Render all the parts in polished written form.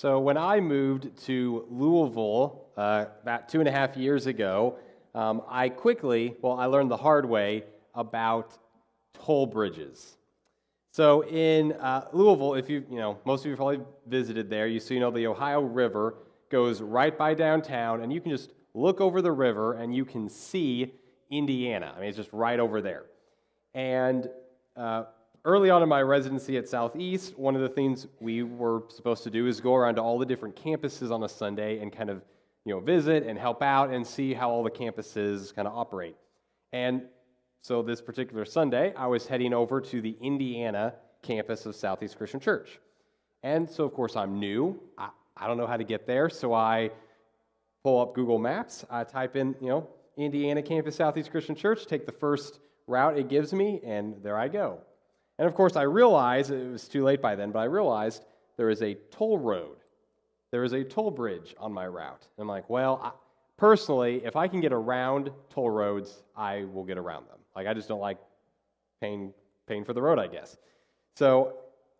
So when I moved to Louisville about 2.5 years ago, I learned the hard way about toll bridges. So in Louisville, if most of you probably visited there, the Ohio River goes right by downtown, and you can just look over the river and you can see Indiana. I mean, it's just right over there. And early on in my residency at Southeast, one of the things we were supposed to do is go around to all the different campuses on a Sunday and kind of, visit and help out and see how all the campuses kind of operate. And so this particular Sunday, I was heading over to the Indiana campus of Southeast Christian Church. And so, of course, I'm new. I don't know how to get there, so I pull up Google Maps. I type in, Indiana campus Southeast Christian Church, take the first route it gives me, and there I go. And of course, I realized, it was too late by then, but I realized there is a toll road. There is a toll bridge on my route. And I'm like, well, personally, if I can get around toll roads, I will get around them. I just don't like paying for the road, I guess. So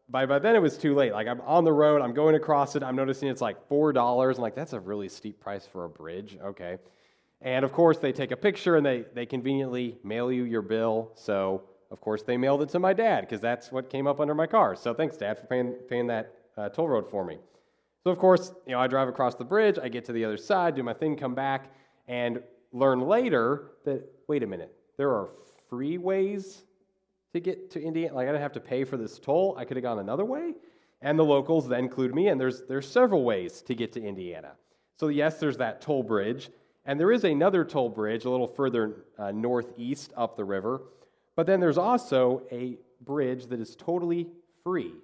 by then it was too late. I'm on the road, I'm going across it, I'm noticing it's like $4. I'm like, that's a really steep price for a bridge, okay. And of course, they take a picture and they conveniently mail you your bill. So of course, they mailed it to my dad because that's what came up under my car. So thanks, Dad, for paying that toll road for me. So of course, I drive across the bridge, I get to the other side, do my thing, come back, and learn later that, wait a minute, there are free ways to get to Indiana. I didn't have to pay for this toll. I could have gone another way. And the locals then clued me in. There's several ways to get to Indiana. So yes, there's that toll bridge. And there is another toll bridge a little further northeast up the river. But then there's also a bridge that is totally free.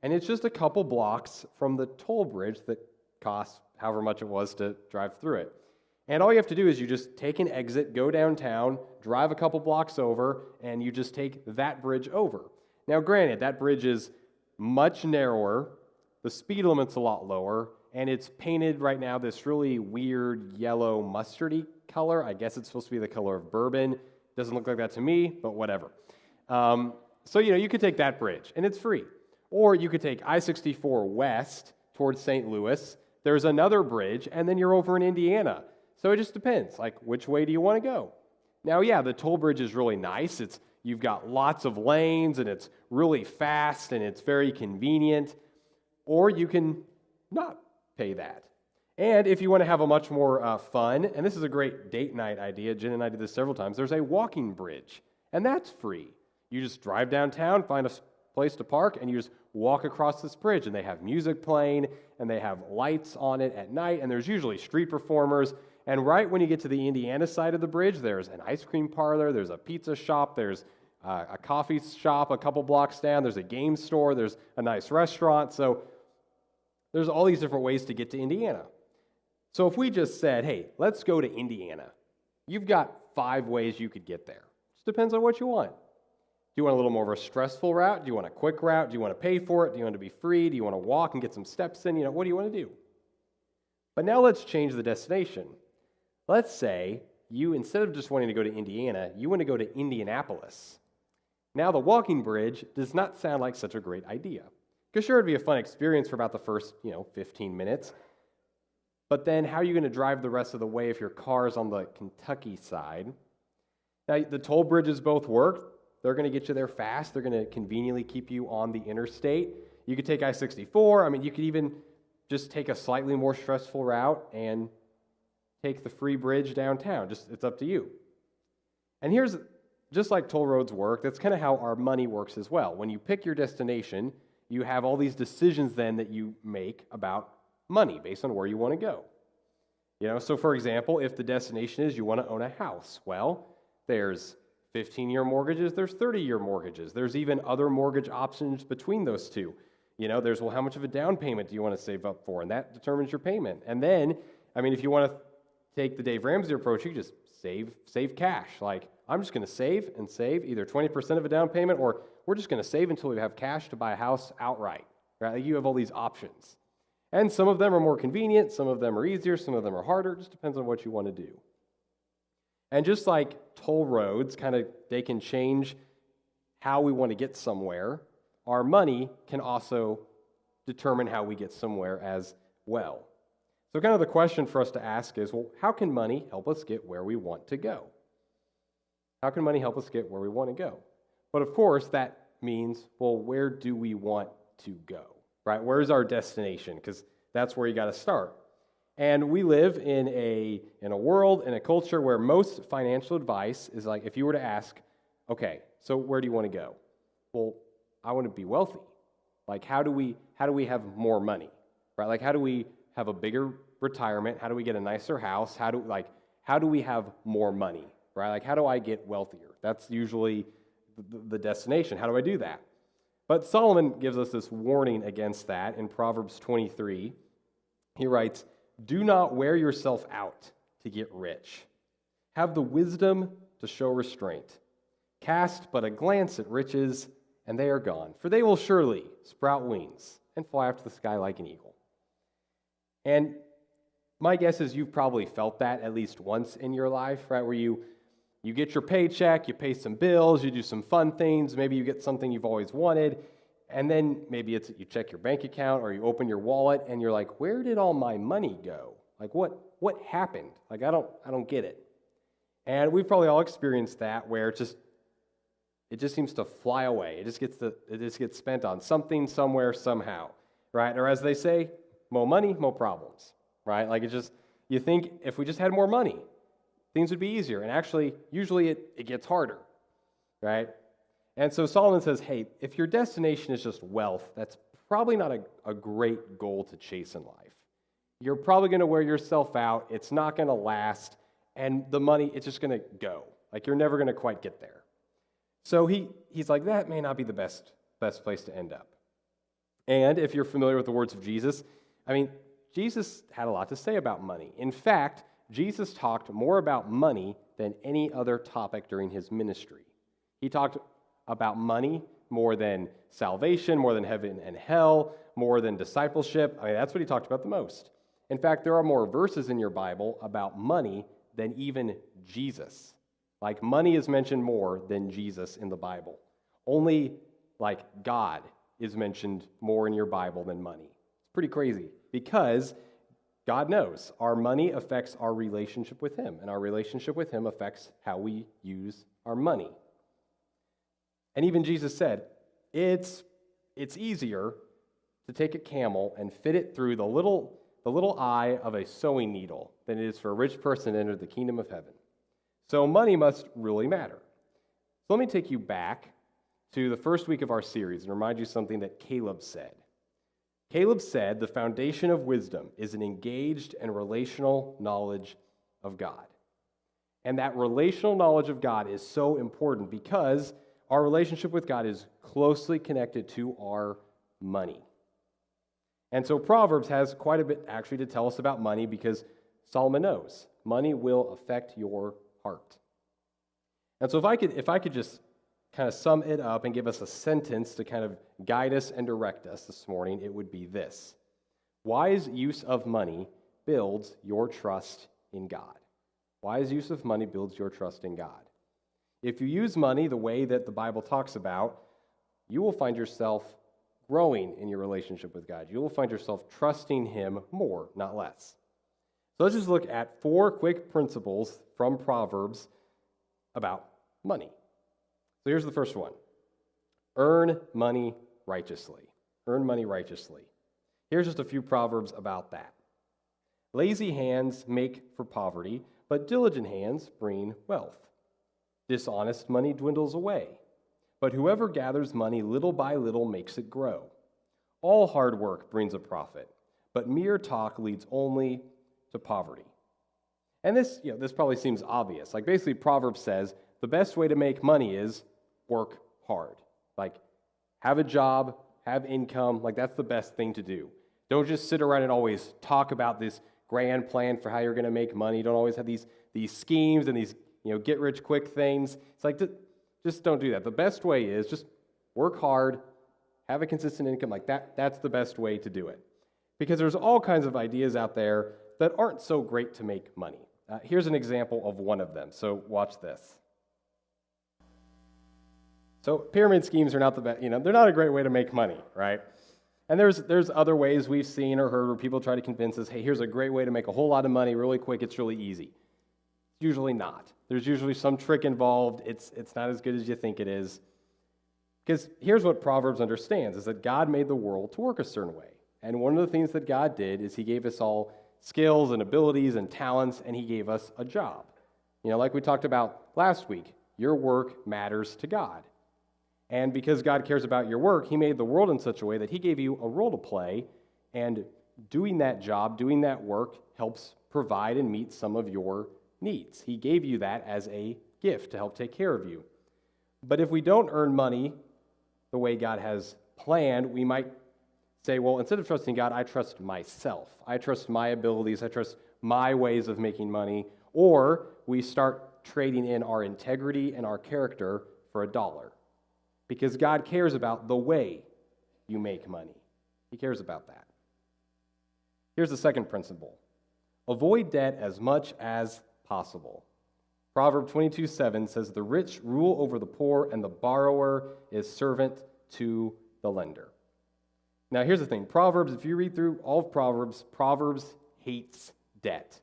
And it's just a couple blocks from the toll bridge that costs however much it was to drive through it. And all you have to do is you just take an exit, go downtown, drive a couple blocks over, and you just take that bridge over. Now, granted, that bridge is much narrower, the speed limit's a lot lower, and it's painted right now this really weird yellow mustardy color. I guess it's supposed to be the color of bourbon. Doesn't look like that to me, but whatever. So you could take that bridge, and it's free. Or you could take I-64 west towards St. Louis. There's another bridge, and then you're over in Indiana. So it just depends, which way do you want to go? Now, yeah, the toll bridge is really nice. You've got lots of lanes, and it's really fast, and it's very convenient. Or you can not pay that. And if you want to have a much more fun, and this is a great date night idea, Jen and I did this several times, there's a walking bridge, and that's free. You just drive downtown, find a place to park, and you just walk across this bridge, and they have music playing, and they have lights on it at night, and there's usually street performers. And right when you get to the Indiana side of the bridge, there's an ice cream parlor, there's a pizza shop, there's a coffee shop a couple blocks down, there's a game store, there's a nice restaurant. So there's all these different ways to get to Indiana. So if we just said, hey, let's go to Indiana, you've got 5 ways you could get there. Just depends on what you want. Do you want a little more of a stressful route? Do you want a quick route? Do you want to pay for it? Do you want to be free? Do you want to walk and get some steps in? What do you want to do? But now let's change the destination. Let's say you, instead of just wanting to go to Indiana, you want to go to Indianapolis. Now, the walking bridge does not sound like such a great idea. Because sure, it'd be a fun experience for about the first, 15 minutes. But then how are you going to drive the rest of the way if your car is on the Kentucky side? Now, the toll bridges both work. They're going to get you there fast. They're going to conveniently keep you on the interstate. You could take I-64. You could even just take a slightly more stressful route and take the free bridge downtown. It's up to you. And here's, just like toll roads work, that's kind of how our money works as well. When you pick your destination, you have all these decisions then that you make about money based on where you want to go. So for example, if the destination is you want to own a house, well, there's 15-year mortgages, there's 30-year mortgages. There's even other mortgage options between those two. There's, how much of a down payment do you want to save up for? And that determines your payment. And then, if you want to take the Dave Ramsey approach, you just save cash. I'm just going to save and save either 20% of a down payment, or we're just going to save until we have cash to buy a house outright. Right? You have all these options. And some of them are more convenient, some of them are easier, some of them are harder. It just depends on what you want to do. And just like toll roads, they can change how we want to get somewhere, our money can also determine how we get somewhere as well. So kind of the question for us to ask is, well, how can money help us get where we want to go? How can money help us get where we want to go? But of course, that means, well, where do we want to go, right? Where's our destination? Because that's where you got to start. And we live in a world, in a culture where most financial advice is like, if you were to ask, okay, so where do you want to go? Well, I want to be wealthy. Like, how do we have more money, right? Like, how do we have a bigger retirement? How do we get a nicer house? How do we have more money, right? Like, how do I get wealthier? That's usually the destination. How do I do that? But Solomon gives us this warning against that in Proverbs 23. He writes, "Do not wear yourself out to get rich. Have the wisdom to show restraint. Cast but a glance at riches, and they are gone, for they will surely sprout wings and fly up to the sky like an eagle." And my guess is you've probably felt that at least once in your life, right? Where you get your paycheck, you pay some bills, you do some fun things, maybe you get something you've always wanted, and then maybe it's you check your bank account or you open your wallet and you're like, where did all my money go? Like what happened? Like I don't get it. And we've probably all experienced that where it just seems to fly away. It just gets spent on something, somewhere, somehow, right? Or as they say, more money, more problems, right? Like you think if we just had more money, things would be easier. And actually, usually it gets harder, right? And so Solomon says, hey, if your destination is just wealth, that's probably not a great goal to chase in life. You're probably going to wear yourself out. It's not going to last. And the money, it's just going to go. Like you're never going to quite get there. So he's like, that may not be the best place to end up. And if you're familiar with the words of Jesus, I mean, Jesus had a lot to say about money. In fact, Jesus talked more about money than any other topic during his ministry. He talked about money more than salvation, more than heaven and hell, more than discipleship. I mean, that's what he talked about the most. In fact, there are more verses in your Bible about money than even Jesus. Like, money is mentioned more than Jesus in the Bible. Only, like, God is mentioned more in your Bible than money. It's pretty crazy because God knows our money affects our relationship with him, and our relationship with him affects how we use our money. And even Jesus said, it's easier to take a camel and fit it through the little eye of a sewing needle than it is for a rich person to enter the kingdom of heaven. So money must really matter. So let me take you back to the first week of our series and remind you something that Caleb said. Caleb said the foundation of wisdom is an engaged and relational knowledge of God. And that relational knowledge of God is so important because our relationship with God is closely connected to our money. And so Proverbs has quite a bit actually to tell us about money because Solomon knows money will affect your heart. And so if I could just kind of sum it up and give us a sentence to kind of guide us and direct us this morning, it would be this: wise use of money builds your trust in God. Wise use of money builds your trust in God. If you use money the way that the Bible talks about, you will find yourself growing in your relationship with God. You will find yourself trusting him more, not less. So let's just look at 4 quick principles from Proverbs about money. So here's the first one. Earn money righteously. Earn money righteously. Here's just a few proverbs about that. Lazy hands make for poverty, but diligent hands bring wealth. Dishonest money dwindles away, but whoever gathers money little by little makes it grow. All hard work brings a profit, but mere talk leads only to poverty. And this probably seems obvious. Like basically Proverbs says the best way to make money is work hard. Like have a job, have income, like that's the best thing to do. Don't just sit around and always talk about this grand plan for how you're going to make money. Don't always have these schemes and these get rich quick things. It's like just don't do that. The best way is just work hard, have a consistent income like that. That's the best way to do it. Because there's all kinds of ideas out there that aren't so great to make money. Here's an example of one of them. So watch this. So pyramid schemes are not the best, they're not a great way to make money, right? And there's other ways we've seen or heard where people try to convince us, hey, here's a great way to make a whole lot of money really quick, it's really easy. It's usually not. There's usually some trick involved. It's not as good as you think it is. Because here's what Proverbs understands, is that God made the world to work a certain way. And one of the things that God did is he gave us all skills and abilities and talents, and he gave us a job. Like we talked about last week, your work matters to God. And because God cares about your work, he made the world in such a way that he gave you a role to play, and doing that job, doing that work, helps provide and meet some of your needs. He gave you that as a gift to help take care of you. But if we don't earn money the way God has planned, we might say, well, instead of trusting God, I trust myself. I trust my abilities. I trust my ways of making money. Or we start trading in our integrity and our character for $1. Because God cares about the way you make money. He cares about that. Here's the second principle. Avoid debt as much as possible. Proverbs 22:7 says, the rich rule over the poor, and the borrower is servant to the lender. Now here's the thing. Proverbs, if you read through all of Proverbs hates debt.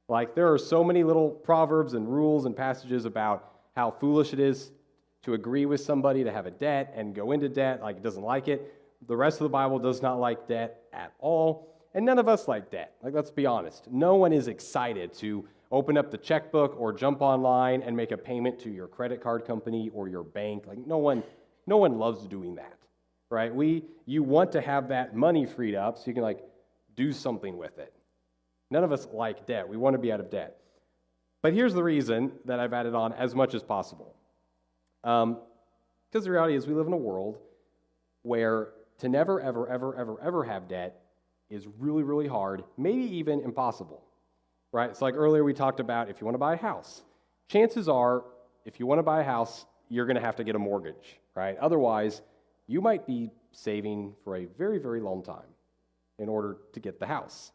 Like, there are so many little proverbs and rules and passages about how foolish it is to agree with somebody to have a debt and go into debt, like it doesn't like it. The rest of the Bible does not like debt at all, and none of us like debt. Like, let's be honest. No one is excited to open up the checkbook or jump online and make a payment to your credit card company or your bank. Like, no one loves doing that, right? You want to have that money freed up so you can do something with it. None of us like debt. We want to be out of debt. But here's the reason that I've added on as much as possible. Because the reality is we live in a world where to never, ever, ever, ever, ever have debt is really, really hard, maybe even impossible, right? It's like earlier we talked about if you want to buy a house. Chances are, if you want to buy a house, you're going to have to get a mortgage, right? Otherwise, you might be saving for a very, very long time in order to get the house.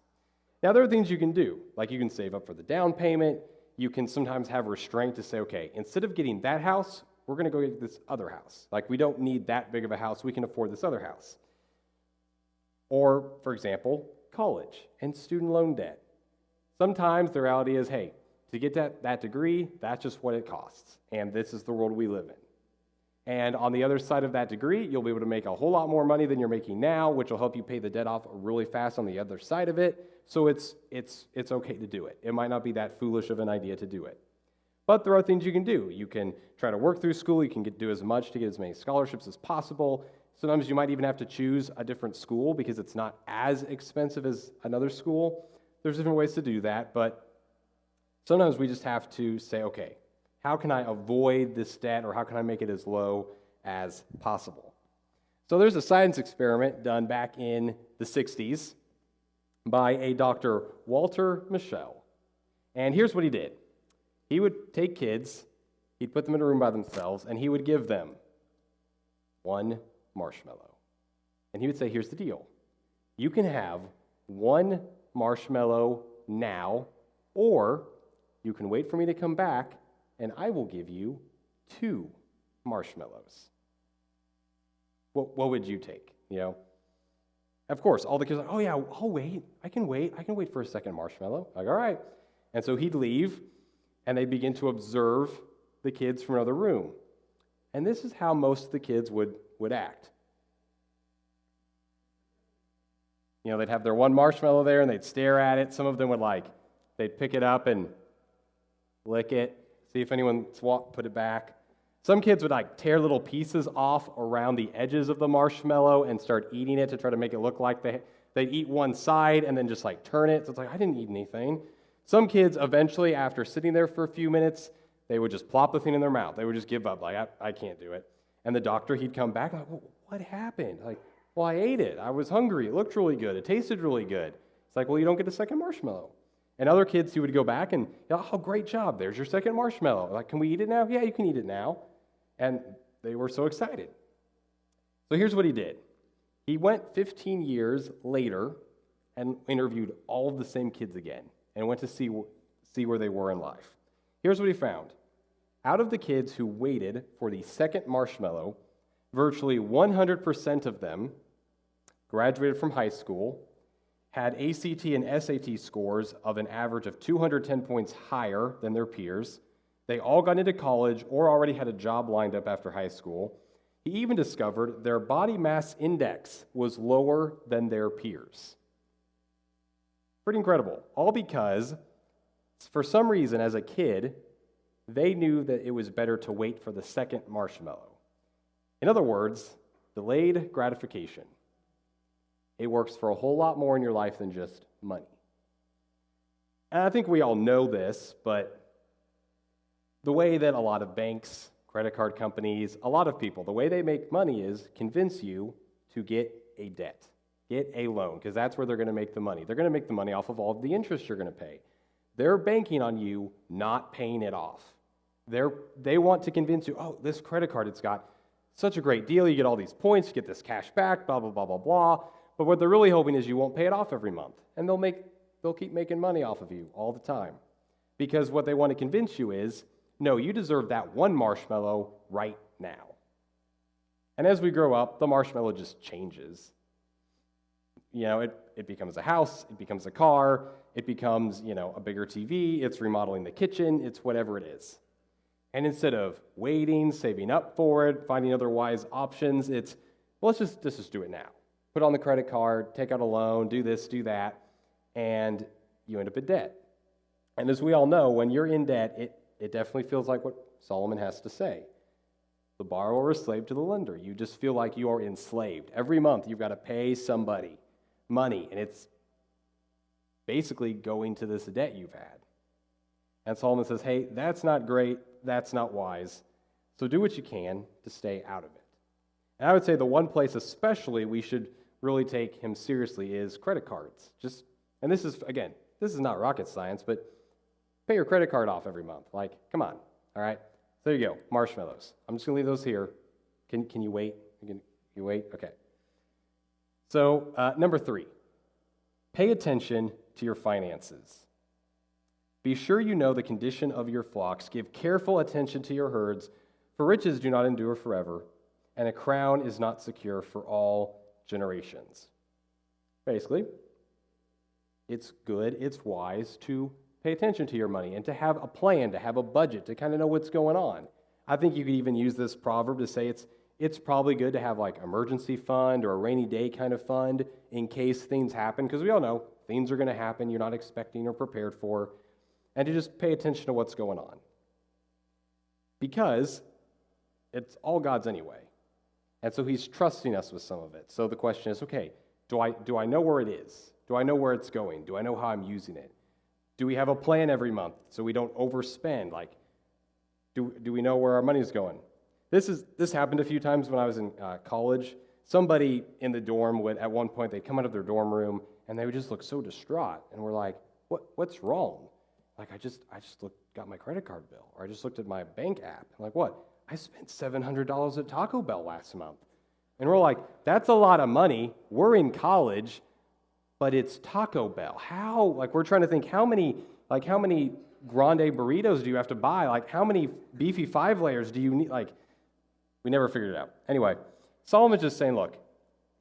Now, there are things you can do, like you can save up for the down payment. You can sometimes have restraint to say, okay, instead of getting that house, we're going to go get this other house. Like, we don't need that big of a house. We can afford this other house. Or, for example, college and student loan debt. Sometimes the reality is, hey, to get that degree, that's just what it costs. And this is the world we live in. And on the other side of that degree, you'll be able to make a whole lot more money than you're making now, which will help you pay the debt off really fast on the other side of it. So it's okay to do it. It might not be that foolish of an idea to do it. But there are things you can do. You can try to work through school. You can do as much to get as many scholarships as possible. Sometimes you might even have to choose a different school because it's not as expensive as another school. There's different ways to do that, but sometimes we just have to say, okay, how can I avoid this debt, or how can I make it as low as possible? So there's a science experiment done back in the 60s by a Dr. Walter Mischel. And here's what he did. He would take kids, he'd put them in a room by themselves, and he would give them one marshmallow. And he would say, here's the deal. You can have one marshmallow now, or you can wait for me to come back, and I will give you 2 marshmallows. What would you take, Of course, all the kids are like, oh yeah, I'll wait. I can wait for a second marshmallow. Like, all right. And so he'd leave, and they'd begin to observe the kids from another room. And this is how most of the kids would act. They'd have their one marshmallow there, and they'd stare at it. Some of them they'd pick it up and lick it, see if anyone put it back. Some kids would tear little pieces off around the edges of the marshmallow and start eating it to try to make it look like they'd eat one side and then just turn it. So it's I didn't eat anything. Some kids eventually, after sitting there for a few minutes, they would just plop the thing in their mouth. They would just give up, I can't do it. And the doctor, he'd come back, well, what happened? Well, I ate it. I was hungry. It looked really good. It tasted really good. It's well, you don't get a second marshmallow. And other kids, he would go back and, oh, great job. There's your second marshmallow. Can we eat it now? Yeah, you can eat it now. And they were so excited. So here's what he did. He went 15 years later and interviewed all of the same kids again and went to see where they were in life. Here's what he found. Out of the kids who waited for the second marshmallow, virtually 100% of them graduated from high school, had ACT and SAT scores of an average of 210 points higher than their peers. They all got into college or already had a job lined up after high school. He even discovered their body mass index was lower than their peers. Pretty incredible. All because, for some reason, as a kid, they knew that it was better to wait for the second marshmallow. In other words, delayed gratification. It works for a whole lot more in your life than just money. And I think we all know this, but the way that a lot of banks, credit card companies, a lot of people, the way they make money is convince you to get a debt, get a loan, because that's where they're going to make the money. They're going to make the money off of all of the interest you're going to pay. They're banking on you not paying it off. They want to convince you, oh, this credit card, it's got such a great deal. You get all these points, you get this cash back, blah, blah, blah, blah, blah. But what they're really hoping is you won't pay it off every month. And they'll keep making money off of you all the time. Because what they want to convince you is, no, you deserve that one marshmallow right now. And as we grow up, the marshmallow just changes. You know, it becomes a house, it becomes a car, it becomes, a bigger TV, it's remodeling the kitchen, it's whatever it is. And instead of waiting, saving up for it, finding other wise options, it's, well, let's just do it now. Put on the credit card, take out a loan, do this, do that, and you end up in debt. And as we all know, when you're in debt, it definitely feels like what Solomon has to say. The borrower is slave to the lender. You just feel like you are enslaved. Every month you've got to pay somebody money, and it's basically going to this debt you've had. And Solomon says, hey, that's not great, that's not wise, so do what you can to stay out of it. And I would say the one place especially we should really take him seriously is credit cards. And this is not rocket science, but pay your credit card off every month. Like, come on, all right? So there you go, marshmallows. I'm just going to leave those here. Can you wait? Can you wait? Okay. So number 3, pay attention to your finances. Be sure you know the condition of your flocks. Give careful attention to your herds, for riches do not endure forever, and a crown is not secure for all generations. Basically, it's good, it's wise to pay attention to your money and to have a plan, to have a budget, to kind of know what's going on. I think you could even use this proverb to say it's probably good to have like emergency fund or a rainy day kind of fund in case things happen, because we all know things are going to happen you're not expecting or prepared for, and to just pay attention to what's going on. Because it's all God's anyway. And so he's trusting us with some of it. So the question is, okay, do I know where it is? Do I know where it's going? Do I know how I'm using it? Do we have a plan every month so we don't overspend? Like, do we know where our money's going? This happened a few times when I was in college. Somebody in the dorm would, at one point, they'd come out of their dorm room and they would just look so distraught. And we're like, what's wrong? Like, I just got my credit card bill, or I just looked at my bank app. I'm like, what? I spent $700 at Taco Bell last month. And we're like, that's a lot of money. We're in college, but it's Taco Bell. How? Like, we're trying to think, how many grande burritos do you have to buy? Like, how many beefy 5 layers do you need? Like, we never figured it out. Anyway, Solomon's just saying, look,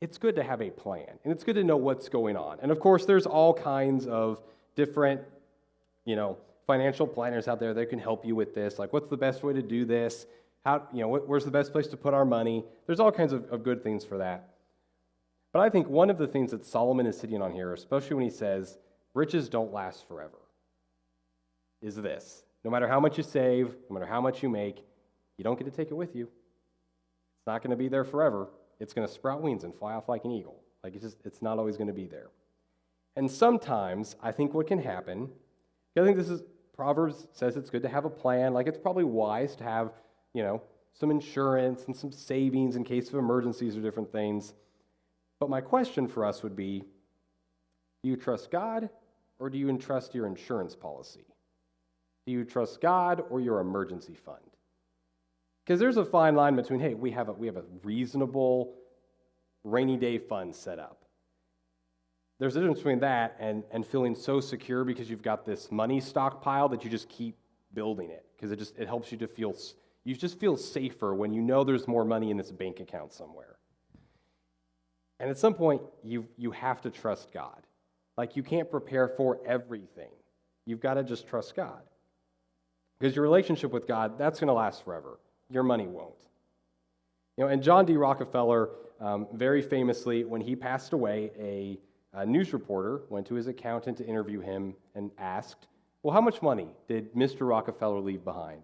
it's good to have a plan, and it's good to know what's going on. And of course, there's all kinds of different, financial planners out there that can help you with this. Like, what's the best way to do this? How, where's the best place to put our money? There's all kinds of good things for that. But I think one of the things that Solomon is sitting on here, especially when he says, riches don't last forever, is this. No matter how much you save, no matter how much you make, you don't get to take it with you. It's not going to be there forever. It's going to sprout wings and fly off like an eagle. Like, it's not always going to be there. And sometimes, I think what can happen, I think Proverbs says it's good to have a plan. Like, it's probably wise to have, some insurance and some savings in case of emergencies or different things. But my question for us would be, do you trust God, or do you entrust your insurance policy? Do you trust God or your emergency fund? Because there's a fine line between, hey, we have a reasonable rainy day fund set up. There's a difference between that and feeling so secure because you've got this money stockpile that you just keep building it, because it helps you to feel, you just feel safer when you know there's more money in this bank account somewhere. And at some point, you have to trust God. Like, you can't prepare for everything. You've got to just trust God. Because your relationship with God, that's going to last forever. Your money won't. And John D. Rockefeller, very famously, when he passed away, a news reporter went to his accountant to interview him and asked, well, how much money did Mr. Rockefeller leave behind?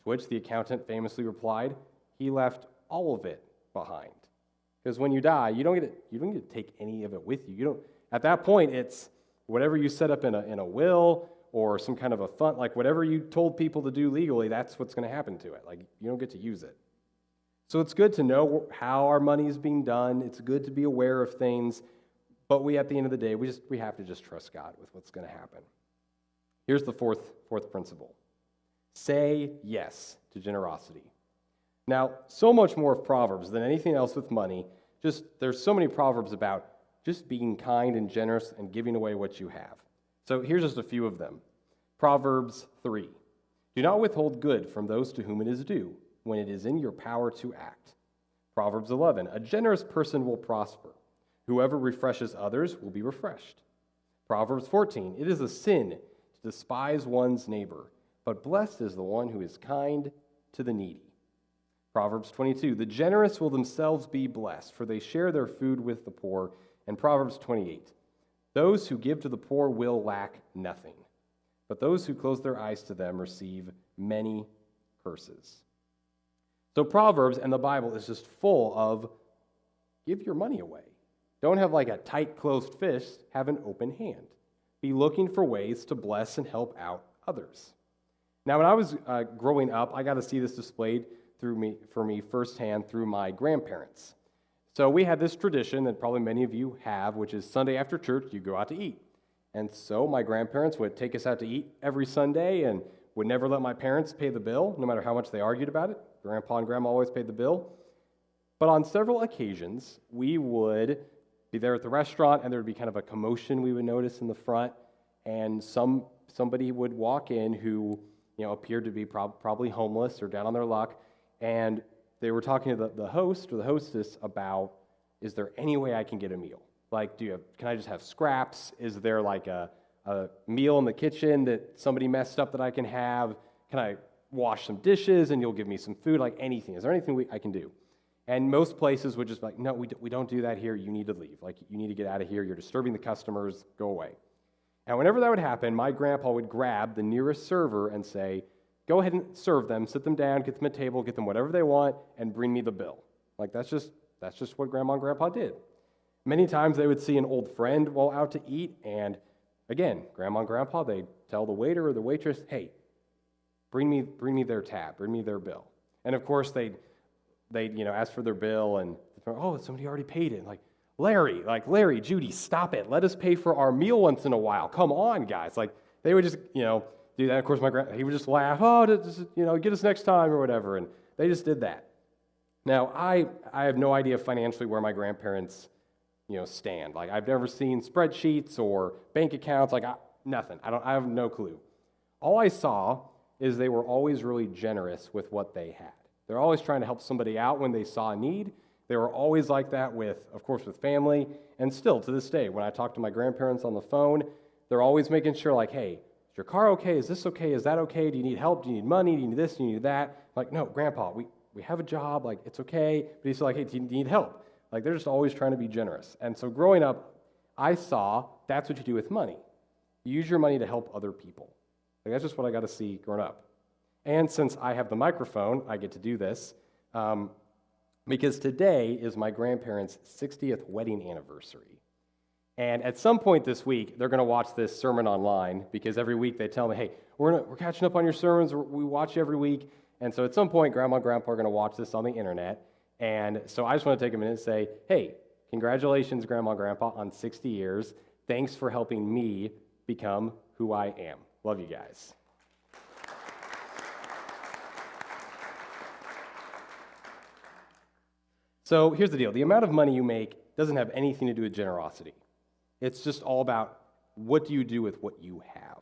To which the accountant famously replied, he left all of it behind. Because when you die, you don't get to take any of it with you. At that point, it's whatever you set up in a will or some kind of a fund, like whatever you told people to do legally, that's what's going to happen to it. Like, you don't get to use it. So it's good to know how our money is being done. It's good to be aware of things. But at the end of the day, we have to just trust God with what's going to happen. Here's the fourth principle. Say yes to generosity. Now, so much more of Proverbs than anything else with money. There's so many Proverbs about just being kind and generous and giving away what you have. So here's just a few of them. Proverbs 3. Do not withhold good from those to whom it is due, when it is in your power to act. Proverbs 11. A generous person will prosper. Whoever refreshes others will be refreshed. Proverbs 14. It is a sin to despise one's neighbor, but blessed is the one who is kind to the needy. Proverbs 22, the generous will themselves be blessed, for they share their food with the poor. And Proverbs 28, those who give to the poor will lack nothing, but those who close their eyes to them receive many curses. So Proverbs and the Bible is just full of give your money away. Don't have like a tight closed fist, have an open hand. Be looking for ways to bless and help out others. Now, when I was growing up, I got to see this displayed for me firsthand through my grandparents. So we had this tradition that probably many of you have, which is Sunday after church, you go out to eat. And so my grandparents would take us out to eat every Sunday and would never let my parents pay the bill, no matter how much they argued about it. Grandpa and Grandma always paid the bill. But on several occasions, we would be there at the restaurant, and there would be kind of a commotion we would notice in the front, and somebody would walk in who appeared to be probably homeless or down on their luck, and they were talking to the host or the hostess about, is there any way I can get a meal? Like, can I just have scraps? Is there like a meal in the kitchen that somebody messed up that I can have? Can I wash some dishes and you'll give me some food? Like, anything. Is there anything I can do? And most places would just be like, no, we don't do that here. You need to leave. Like, you need to get out of here. You're disturbing the customers. Go away. And whenever that would happen, my grandpa would grab the nearest server and say, go ahead and serve them, sit them down, get them a table, get them whatever they want, and bring me the bill. Like, that's just what Grandma and Grandpa did. Many times they would see an old friend while out to eat, and again, Grandma and Grandpa, they'd tell the waiter or the waitress, hey, bring me their tab, bring me their bill. And of course, they'd ask for their bill, and oh, somebody already paid it. Like, Larry, Judy, stop it. Let us pay for our meal once in a while. Come on, guys. Like, they would just, do that. Of course, he would just laugh, oh, just, get us next time or whatever. And they just did that. Now, I have no idea financially where my grandparents, stand. Like, I've never seen spreadsheets or bank accounts, nothing. I have no clue. All I saw is they were always really generous with what they had. They're always trying to help somebody out when they saw a need. They were always like that of course, with family. And still, to this day, when I talk to my grandparents on the phone, they're always making sure, like, hey, is your car okay? Is this okay? Is that okay? Do you need help? Do you need money? Do you need this? Do you need that? Like, no, Grandpa, we have a job. Like, it's okay. But he's still like, hey, do you need help? Like, they're just always trying to be generous. And so growing up, I saw that's what you do with money. You use your money to help other people. Like, that's just what I got to see growing up. And since I have the microphone, I get to do this. Because today is my grandparents' 60th wedding anniversary. And at some point this week, they're going to watch this sermon online, because every week they tell me, hey, we're catching up on your sermons, we watch you every week. And so at some point, Grandma and Grandpa are going to watch this on the internet. And so I just want to take a minute and say, hey, congratulations, Grandma and Grandpa, on 60 years. Thanks for helping me become who I am. Love you guys. So here's the deal. The amount of money you make doesn't have anything to do with generosity. It's just all about what do you do with what you have?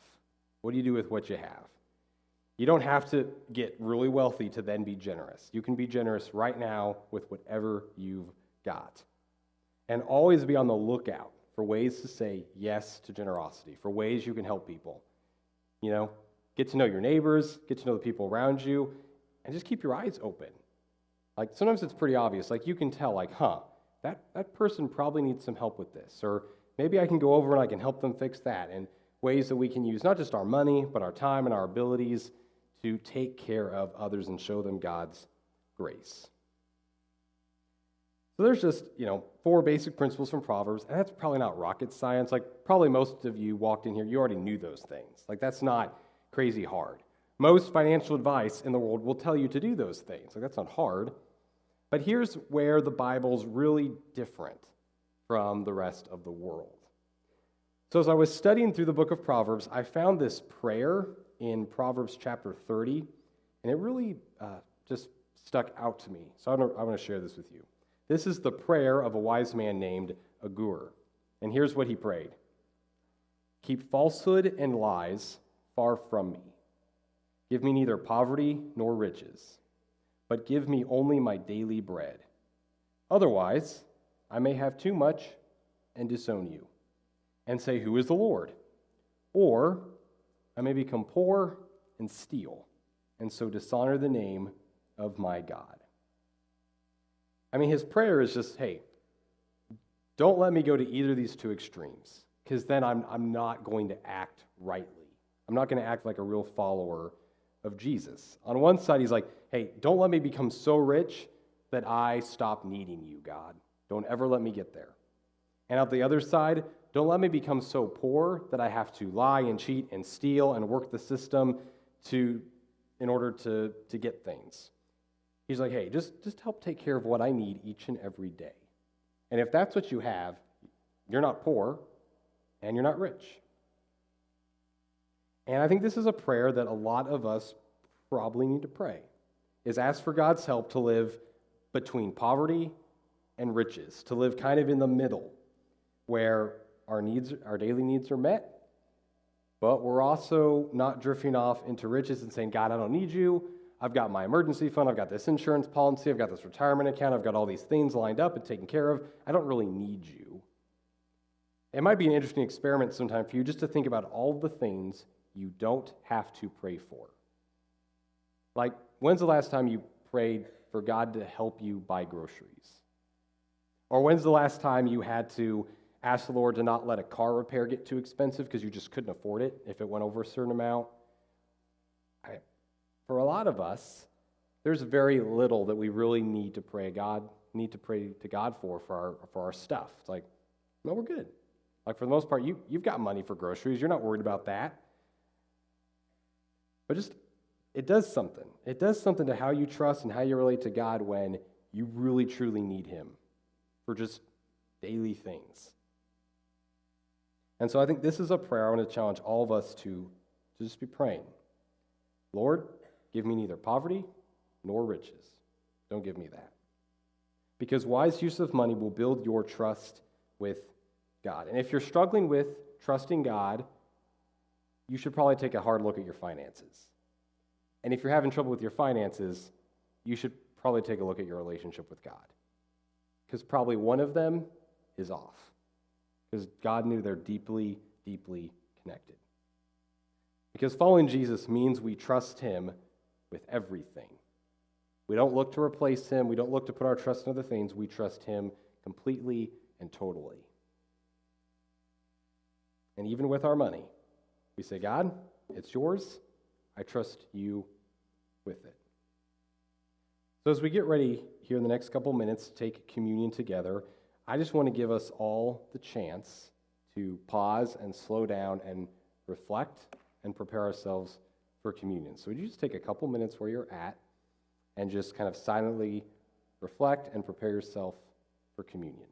What do you do with what you have? You don't have to get really wealthy to then be generous. You can be generous right now with whatever you've got. and always be on the lookout for ways to say yes to generosity, for ways you can help people. You know, get to know your neighbors, get to know the people around you, and just keep your eyes open. Like, sometimes it's pretty obvious. Like, you can tell, like, that person probably needs some help with this. Or maybe I can go over and I can help them fix that. And ways that we can use not just our money, but our time and our abilities to take care of others and show them God's grace. So there's just, 4 basic principles from Proverbs, and that's probably not rocket science. Like, probably most of you walked in here, you already knew those things. Like, that's not crazy hard. Most financial advice in the world will tell you to do those things. Like, that's not hard. But here's where the Bible's really different from the rest of the world. So as I was studying through the book of Proverbs, I found this prayer in Proverbs chapter 30, and it really just stuck out to me. So I want to share this with you. This is the prayer of a wise man named Agur. And here's what he prayed. Keep falsehood and lies far from me. Give me neither poverty nor riches, but give me only my daily bread. Otherwise, I may have too much and disown you, and say, who is the Lord? Or I may become poor and steal, and so dishonor the name of my God. I mean, his prayer is just, hey, don't let me go to either of these two extremes, because then I'm not going to act rightly. I'm not going to act like a real follower of Jesus. On one side, he's like, hey, don't let me become so rich that I stop needing you, God. Don't ever let me get there. And on the other side, don't let me become so poor that I have to lie and cheat and steal and work the system in order to get things. He's like, hey, just help take care of what I need each and every day. And if that's what you have, you're not poor and you're not rich. And I think this is a prayer that a lot of us probably need to pray, is ask for God's help to live between poverty and riches, to live kind of in the middle, where our daily needs are met, but we're also not drifting off into riches and saying, God, I don't need you. I've got my emergency fund. I've got this insurance policy. I've got this retirement account. I've got all these things lined up and taken care of. I don't really need you. It might be an interesting experiment sometime for you just to think about all the things you don't have to pray for. Like, when's the last time you prayed for God to help you buy groceries? Or when's the last time you had to ask the Lord to not let a car repair get too expensive because you just couldn't afford it if it went over a certain amount? For a lot of us, there's very little that we really need to pray to God for our stuff. It's like, no, we're good. Like, for the most part, you've got money for groceries. You're not worried about that. But it does something. It does something to how you trust and how you relate to God when you really, truly need him for just daily things. And so I think this is a prayer I want to challenge all of us to just be praying. Lord, give me neither poverty nor riches. Don't give me that. Because wise use of money will build your trust with God. And if you're struggling with trusting God, you should probably take a hard look at your finances. And if you're having trouble with your finances, you should probably take a look at your relationship with God. Because probably one of them is off. Because God knew they're deeply, deeply connected. Because following Jesus means we trust him with everything. We don't look to replace him. We don't look to put our trust in other things. We trust him completely and totally. And even with our money, we say, God, it's yours. I trust you with it. So as we get ready here in the next couple minutes to take communion together, I just want to give us all the chance to pause and slow down and reflect and prepare ourselves for communion. So would you just take a couple minutes where you're at and just kind of silently reflect and prepare yourself for communion.